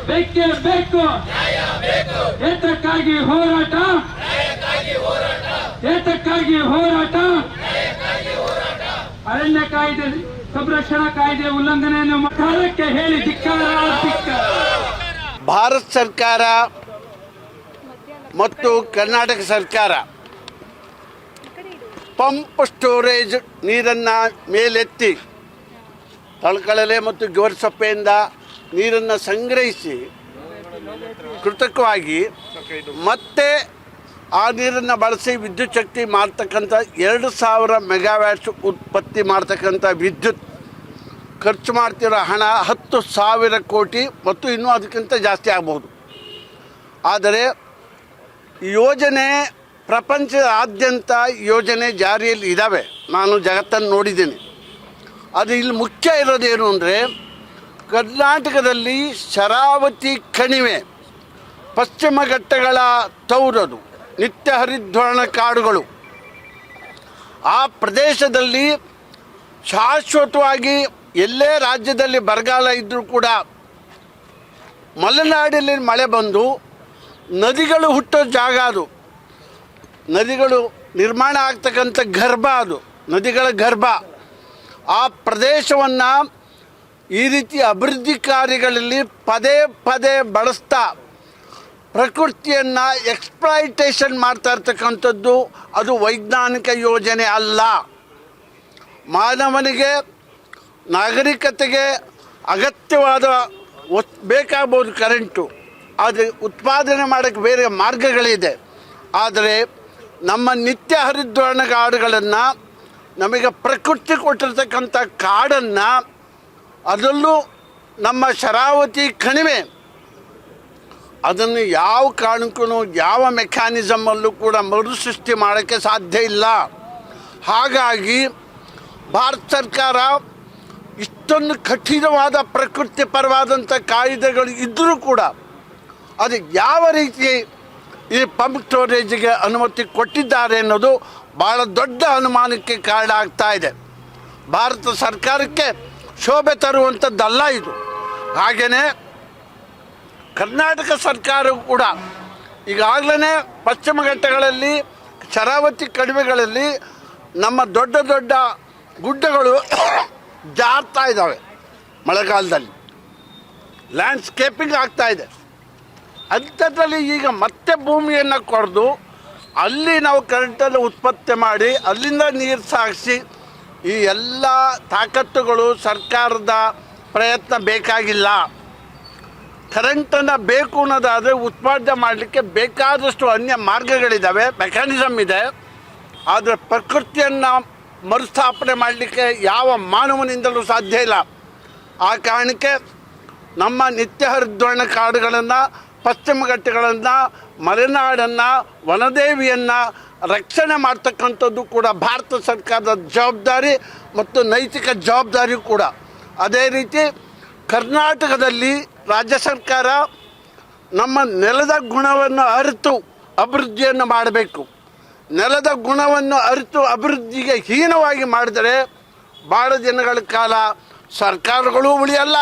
ಬೇಕೇ ಬೇಕು. ಏತಕ್ಕಾಗಿ ಹೋರಾಟ, ಏತಕ್ಕಾಗಿ ಹೋರಾಟ. ಅರಣ್ಯ ಕಾಯ್ದೆ ಸಂರಕ್ಷಣಾ ಕಾಯ್ದೆ ಉಲ್ಲಂಘನೆಯನ್ನು ಸರ್ಕಾರಕ್ಕೆ ಹೇಳಿ ಧಿಕ್ಕಾರ. ಭಾರತ ಸರ್ಕಾರ ಮತ್ತು ಕರ್ನಾಟಕ ಸರ್ಕಾರ ಪಂಪ್ ಸ್ಟೋರೇಜ್ ನೀರನ್ನು ಮೇಲೆತ್ತಿ ತಳಕಳಲೆ ಮತ್ತು ಗೋರ್ಸಪ್ಪೆಯಿಂದ ನೀರನ್ನು ಸಂಗ್ರಹಿಸಿ ಕೃತಕವಾಗಿ ಮತ್ತೆ ಆ ನೀರನ್ನು ಬಳಸಿ ವಿದ್ಯುತ್ ಶಕ್ತಿ ಮಾಡ್ತಕ್ಕಂಥ 2000 ಮೆಗಾವ್ಯಾಟ್ಸ್ ಉತ್ಪತ್ತಿ ಮಾಡ್ತಕ್ಕಂಥ ವಿದ್ಯುತ್ ಖರ್ಚು ಮಾಡ್ತಿರೋ ಹಣ 10,000 ಕೋಟಿ ಮತ್ತು ಇನ್ನೂ ಅದಕ್ಕಿಂತ ಜಾಸ್ತಿ ಆಗ್ಬೋದು. ಆದರೆ ಯೋಜನೆ ಪ್ರಪಂಚದಾದ್ಯಂತ ಯೋಜನೆ ಜಾರಿಯಲ್ಲಿ ಇದ್ದಾವೆ, ನಾನು ಜಗತ್ತನ್ನು ನೋಡಿದ್ದೀನಿ. ಅದು ಇಲ್ಲಿ ಮುಖ್ಯ ಇರೋದೇನು ಅಂದರೆ ಕರ್ನಾಟಕದಲ್ಲಿ ಶರಾವತಿ ಕಣಿವೆ, ಪಶ್ಚಿಮ ಘಟ್ಟಗಳ ತೌರದು, ನಿತ್ಯ ಹರಿದ್ವರ್ಣ ಕಾಡುಗಳು, ಆ ಪ್ರದೇಶದಲ್ಲಿ ಶಾಶ್ವತವಾಗಿ ಎಲ್ಲೇ ರಾಜ್ಯದಲ್ಲಿ ಬರಗಾಲ ಇದ್ದರೂ ಕೂಡ ಮಲೆನಾಡಲ್ಲಿ ಮಳೆ ಬಂದು ನದಿಗಳು ಹುಟ್ಟೋ ಜಾಗ ಅದು, ನದಿಗಳು ನಿರ್ಮಾಣ ಆಗ್ತಕ್ಕಂಥ ಗರ್ಭ ಅದು, ನದಿಗಳ ಗರ್ಭ. ಆ ಪ್ರದೇಶವನ್ನು ಈ ರೀತಿ ಅಭಿವೃದ್ಧಿ ಕಾರ್ಯಗಳಲ್ಲಿ ಪದೇ ಪದೇ ಬಳಸ್ತಾ ಪ್ರಕೃತಿಯನ್ನು ಎಕ್ಸ್ಪ್ಲಾಯಿಟೇಷನ್ ಮಾಡ್ತಾ ಇರ್ತಕ್ಕಂಥದ್ದು ಅದು ವೈಜ್ಞಾನಿಕ ಯೋಜನೆ ಅಲ್ಲ. ಮಾನವನಿಗೆ ನಾಗರಿಕತೆಗೆ ಅಗತ್ಯವಾದ ಬೇಕಾಗ್ಬೋದು ಕರೆಂಟು, ಆದರೆ ಉತ್ಪಾದನೆ ಮಾಡೋಕ್ಕೆ ಬೇರೆ ಮಾರ್ಗಗಳಿದೆ. ಆದರೆ ನಮ್ಮ ನಿತ್ಯ ಹರಿದ್ವರ್ಣ ಕಾಡುಗಳನ್ನು, ನಮಗೆ ಪ್ರಕೃತಿ ಕೊಟ್ಟಿರ್ತಕ್ಕಂಥ ಕಾಡನ್ನು, ಅದರಲ್ಲೂ ನಮ್ಮ ಶರಾವತಿ ಕಣಿವೆ, ಅದನ್ನು ಯಾವ ಕಾರಣಕ್ಕೂ ಯಾವ ಮೆಕ್ಯಾನಿಸಮಲ್ಲೂ ಕೂಡ ಮರುಸೃಷ್ಟಿ ಮಾಡೋಕ್ಕೆ ಸಾಧ್ಯ ಇಲ್ಲ. ಹಾಗಾಗಿ ಭಾರತ ಸರ್ಕಾರ ಇಷ್ಟೊಂದು ಕಠಿಣವಾದ ಪ್ರಕೃತಿ ಪರವಾದಂಥ ಕಾಯ್ದೆಗಳು ಇದ್ದರೂ ಕೂಡ ಅದು ಯಾವ ರೀತಿ ಈ ಪಂಪ್ ಸ್ಟೋರೇಜಿಗೆ ಅನುಮತಿ ಕೊಟ್ಟಿದ್ದಾರೆ ಅನ್ನೋದು ಭಾಳ ದೊಡ್ಡ ಅನುಮಾನಕ್ಕೆ ಕಾರಣ ಆಗ್ತಾ ಇದೆ. ಭಾರತ ಸರ್ಕಾರಕ್ಕೆ ಶೋಭೆ ತರುವಂಥದ್ದಲ್ಲ ಇದು. ಹಾಗೆಯೇ ಕರ್ನಾಟಕ ಸರ್ಕಾರವು ಕೂಡ ಈಗಾಗಲೇ ಪಶ್ಚಿಮ ಘಟ್ಟಗಳಲ್ಲಿ, ಶರಾವತಿ ಕಣಿವೆಗಳಲ್ಲಿ ನಮ್ಮ ದೊಡ್ಡ ದೊಡ್ಡ ಗುಡ್ಡಗಳು ಜಾರ್ತಾ ಇದ್ದಾವೆ. ಮಳೆಗಾಲದಲ್ಲಿ ಲ್ಯಾಂಡ್ಸ್ಕೇಪಿಂಗ್ ಆಗ್ತಾಯಿದೆ. ಅಂಥದ್ರಲ್ಲಿ ಈಗ ಮತ್ತೆ ಭೂಮಿಯನ್ನು ಕೊರೆದು ಅಲ್ಲಿ ನಾವು ಕರೆಂಟನ್ನು ಉತ್ಪತ್ತಿ ಮಾಡಿ ಅಲ್ಲಿಂದ ನೀರು ಸಾಗಿಸಿ ಈ ಎಲ್ಲ ತಾಕತ್ತುಗಳು ಸರ್ಕಾರದ ಪ್ರಯತ್ನ ಬೇಕಾಗಿಲ್ಲ. ಕರೆಂಟನ್ನು ಬೇಕು ಅನ್ನೋದಾದರೆ ಉತ್ಪಾದನೆ ಮಾಡಲಿಕ್ಕೆ ಬೇಕಾದಷ್ಟು ಅನ್ಯ ಮಾರ್ಗಗಳಿದ್ದಾವೆ, ಮೆಕ್ಯಾನಿಸಮ್ ಇದೆ. ಆದರೆ ಪ್ರಕೃತಿಯನ್ನು ಮರುಸ್ಥಾಪನೆ ಮಾಡಲಿಕ್ಕೆ ಯಾವ ಮಾನವನಿಂದಲೂ ಸಾಧ್ಯ ಇಲ್ಲ. ಆ ಕಾರಣಕ್ಕೆ ನಮ್ಮ ನಿತ್ಯ ಹರಿದ್ವರ್ಣ ಕಾಡುಗಳನ್ನು, ಪಶ್ಚಿಮ ಘಟ್ಟಗಳನ್ನು, ಮಲೆನಾಡನ್ನು, ವನದೇವಿಯನ್ನು ರಕ್ಷಣೆ ಮಾಡ್ತಕ್ಕಂಥದ್ದು ಕೂಡ ಭಾರತ ಸರ್ಕಾರದ ಜವಾಬ್ದಾರಿ ಮತ್ತು ನೈತಿಕ ಜವಾಬ್ದಾರಿ ಕೂಡ. ಅದೇ ರೀತಿ ಕರ್ನಾಟಕದಲ್ಲಿ ರಾಜ್ಯ ಸರ್ಕಾರ ನಮ್ಮ ನೆಲದ ಗುಣವನ್ನು ಅರಿತು ಅಭಿವೃದ್ಧಿಯನ್ನು ಮಾಡಬೇಕು. ನೆಲದ ಗುಣವನ್ನು ಅರಿತು ಅಭಿವೃದ್ಧಿಗೆ ಹೀನವಾಗಿ ಮಾಡಿದರೆ ಭಾಳ ದಿನಗಳ ಕಾಲ ಸರ್ಕಾರಗಳೂ ಉಳಿಯಲ್ಲ,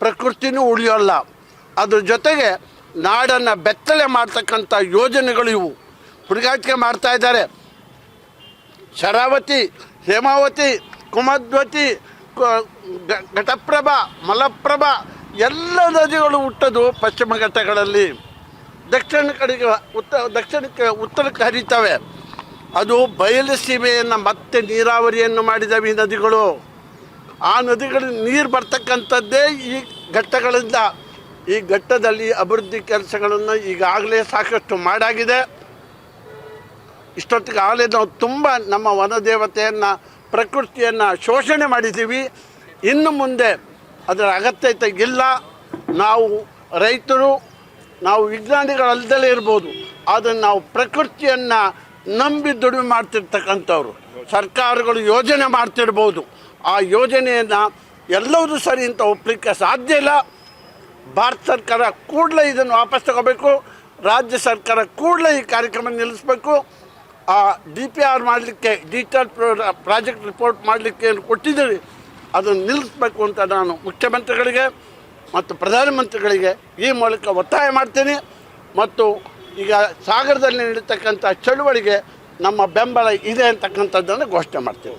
ಪ್ರಕೃತಿನೂ ಉಳಿಯೋಲ್ಲ. ಅದ್ರ ಜೊತೆಗೆ ನಾಡನ್ನು ಬೆತ್ತಲೆ ಮಾಡ್ತಕ್ಕಂಥ ಯೋಜನೆಗಳು ಇವು ಹುಡುಗಾಟಿಕೆ ಮಾಡ್ತಾ ಇದ್ದಾರೆ. ಶರಾವತಿ, ಹೇಮಾವತಿ, ಕುಮದ್ವತಿ, ಘಟಪ್ರಭಾ, ಮಲಪ್ರಭಾ ಎಲ್ಲ ನದಿಗಳು ಹುಟ್ಟೋದು ಪಶ್ಚಿಮ ಘಟ್ಟಗಳಲ್ಲಿ. ದಕ್ಷಿಣ ಕಡೆಗೆ ದಕ್ಷಿಣಕ್ಕೆ ಉತ್ತರಕ್ಕೆ ಹರಿತವೆ. ಅದು ಬಯಲು ಸೀಮೆಯನ್ನು ಮತ್ತೆ ನೀರಾವರಿಯನ್ನು ಮಾಡಿದವೆ ಈ ನದಿಗಳು. ಆ ನದಿಗಳು ನೀರು ಬರ್ತಕ್ಕಂಥದ್ದೇ ಈ ಘಟ್ಟಗಳಿಂದ. ಈ ಘಟ್ಟದಲ್ಲಿ ಅಭಿವೃದ್ಧಿ ಕೆಲಸಗಳನ್ನು ಈಗಾಗಲೇ ಸಾಕಷ್ಟು ಮಾಡಾಗಿದೆ. ಇಷ್ಟೊತ್ತಿಗೆ ಆಗಲೇ ನಾವು ತುಂಬ ನಮ್ಮ ವನದೇವತೆಯನ್ನು, ಪ್ರಕೃತಿಯನ್ನು ಶೋಷಣೆ ಮಾಡಿದ್ದೀವಿ. ಇನ್ನು ಮುಂದೆ ಅದರ ಅಗತ್ಯತೆ ಇಲ್ಲ. ನಾವು ರೈತರು, ನಾವು ವಿಜ್ಞಾನಿಗಳಲ್ಲದಲೇ ಇರ್ಬೋದು, ಆದರೆ ನಾವು ಪ್ರಕೃತಿಯನ್ನು ನಂಬಿ ದುಡಿಮೆ ಮಾಡ್ತಿರ್ತಕ್ಕಂಥವ್ರು. ಸರ್ಕಾರಗಳು ಯೋಜನೆ ಮಾಡ್ತಿರ್ಬೋದು, ಆ ಯೋಜನೆಯನ್ನು ಎಲ್ಲವೂ ಸರಿ ಅಂತ ಒಪ್ಪಲಿಕ್ಕೆ ಸಾಧ್ಯ ಇಲ್ಲ. ಭಾರತ ಸರ್ಕಾರ ಕೂಡಲೇ ಇದನ್ನು ವಾಪಸ್ ತಗೋಬೇಕು. ರಾಜ್ಯ ಸರ್ಕಾರ ಕೂಡಲೇ ಈ ಕಾರ್ಯಕ್ರಮ ನಿಲ್ಲಿಸಬೇಕು. ಆ DPR ಮಾಡಲಿಕ್ಕೆ, ಡೀಟೇಲ್ ಪ್ರಾಜೆಕ್ಟ್ ರಿಪೋರ್ಟ್ ಮಾಡಲಿಕ್ಕೆ ಏನು ಕೊಟ್ಟಿದ್ದೀರಿ ಅದನ್ನು ನಿಲ್ಲಿಸಬೇಕು ಅಂತ ನಾನು ಮುಖ್ಯಮಂತ್ರಿಗಳಿಗೆ, ಮತ್ತು ಪ್ರಧಾನಮಂತ್ರಿಗಳಿಗೆ ಈ ಮೂಲಕ ಒತ್ತಾಯ ಮಾಡ್ತೀನಿ. ಮತ್ತು ಈಗ ಸಾಗರದಲ್ಲಿ ನಡೀತಕ್ಕಂಥ ಚಳುವಳಿಗೆ ನಮ್ಮ ಬೆಂಬಲ ಇದೆ ಅಂತಕ್ಕಂಥದ್ದನ್ನು ಘೋಷಣೆ ಮಾಡ್ತೀವಿ.